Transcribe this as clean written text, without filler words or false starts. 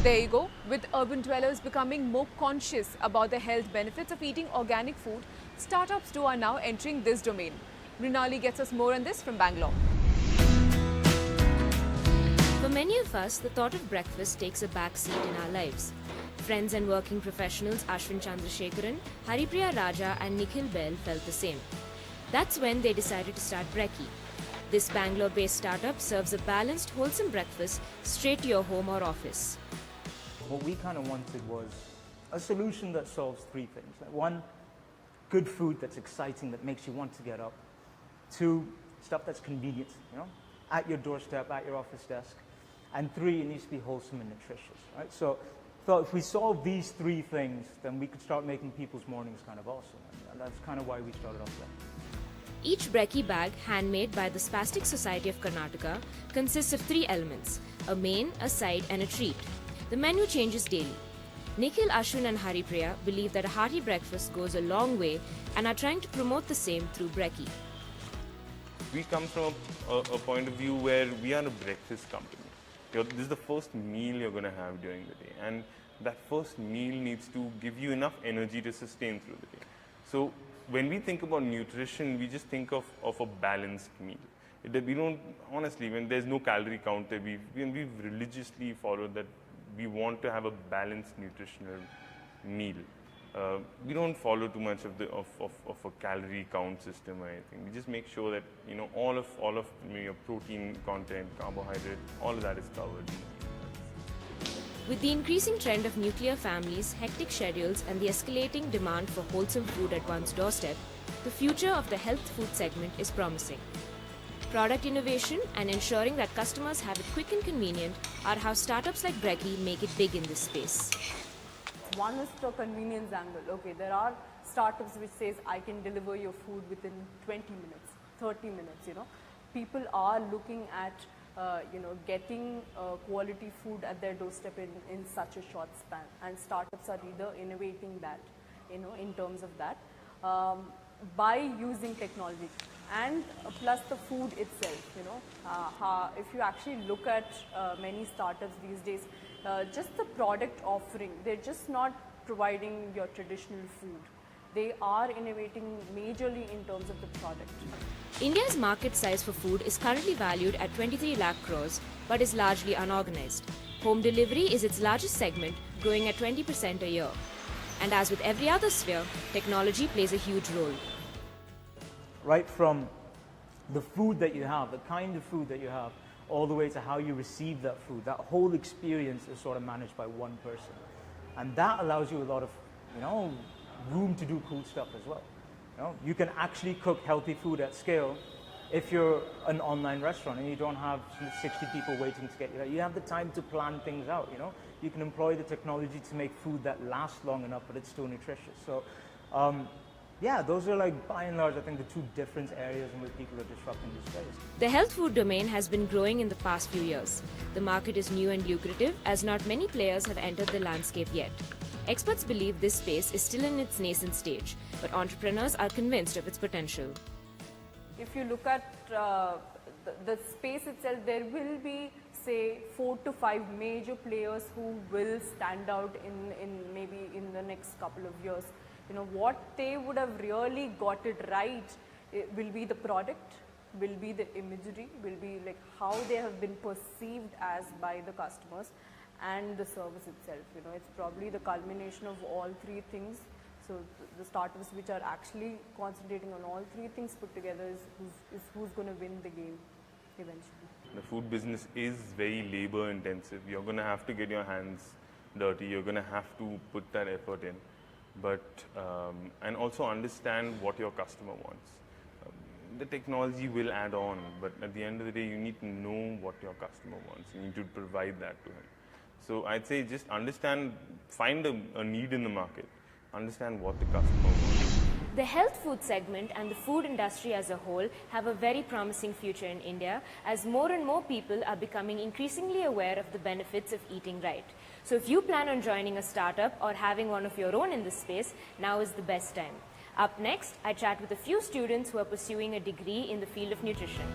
There you go. With urban dwellers becoming more conscious about the health benefits of eating organic food, startups too are now entering this domain. Rinali gets us more on this from Bangalore. For many of us, the thought of breakfast takes a back seat in our lives. Friends and working professionals Ashwin Chandrasekharan, Haripriya Raja and Nikhil Bell felt the same. That's when they decided to start Brekkie. This Bangalore-based startup serves a balanced, wholesome breakfast straight to your home or office. What we kind of wanted was a solution that solves three things. Like one, good food that's exciting, that makes you want to get up. Two, stuff that's convenient, at your doorstep, at your office desk. And three, it needs to be wholesome and nutritious, right? So thought if we solve these three things, then we could start making people's mornings kind of awesome. And that's kind of why we started off there. Each Brekkie bag, handmade by the Spastic Society of Karnataka, consists of three elements: a main, a side and a treat. The menu changes daily. Nikhil, Ashwin and Haripriya believe that a hearty breakfast goes a long way and are trying to promote the same through Brekkie. We come from a point of view where we are a breakfast company. This is the first meal you're going to have during the day, and that first meal needs to give you enough energy to sustain through the day. So when we think about nutrition, we just think of a balanced meal. We don't, honestly, when there's no calorie counter, we've religiously followed that we want to have a balanced nutritional meal. We don't follow too much of a calorie count system or anything. We just make sure that all of your protein content, carbohydrate, all of that is covered. With the increasing trend of nuclear families, hectic schedules and the escalating demand for wholesome food at one's doorstep, the future of the health food segment is promising. Product innovation and ensuring that customers have it quick and convenient are how startups like Brekkie make it big in this space. One is the convenience angle. Okay, there are startups which says I can deliver your food within 20 minutes, 30 minutes, People are looking at, getting quality food at their doorstep in such a short span. And startups are either innovating that, in terms of that, by using technology. And plus the food itself, if you actually look at many startups these days, just the product offering, they're just not providing your traditional food. They are innovating majorly in terms of the product. India's market size for food is currently valued at 23 lakh crores, but is largely unorganized. Home delivery is its largest segment, growing at 20% a year. And as with every other sphere, technology plays a huge role. Right from the food that you have, the kind of food that you have, all the way to how you receive that food, that whole experience is sort of managed by one person. And that allows you a lot of, room to do cool stuff as well. You can actually cook healthy food at scale if you're an online restaurant and you don't have 60 people waiting to get you there. You have the time to plan things out, You can employ the technology to make food that lasts long enough, but it's still nutritious. So, yeah, those are by and large, I think, the two different areas in which people are disrupting this space. The health food domain has been growing in the past few years. The market is new and lucrative, as not many players have entered the landscape yet. Experts believe this space is still in its nascent stage, but entrepreneurs are convinced of its potential. If you look at the space itself, there will be, say, 4 to 5 major players who will stand out in maybe in the next couple of years. What they would have really got it right will be the product, will be the imagery, will be how they have been perceived as by the customers, and the service itself. It's probably the culmination of all three things. So the startups which are actually concentrating on all three things put together is who's going to win the game eventually. The food business is very labor intensive. You're going to have to get your hands dirty. You're going to have to put that effort in. But and also understand what your customer wants. The technology will add on, but at the end of the day, you need to know what your customer wants. You need to provide that to him. So I'd say just understand, find a need in the market, understand what the customer wants. The health food segment and the food industry as a whole have a very promising future in India, as more and more people are becoming increasingly aware of the benefits of eating right. So if you plan on joining a startup or having one of your own in this space, now is the best time. Up next, I chat with a few students who are pursuing a degree in the field of nutrition.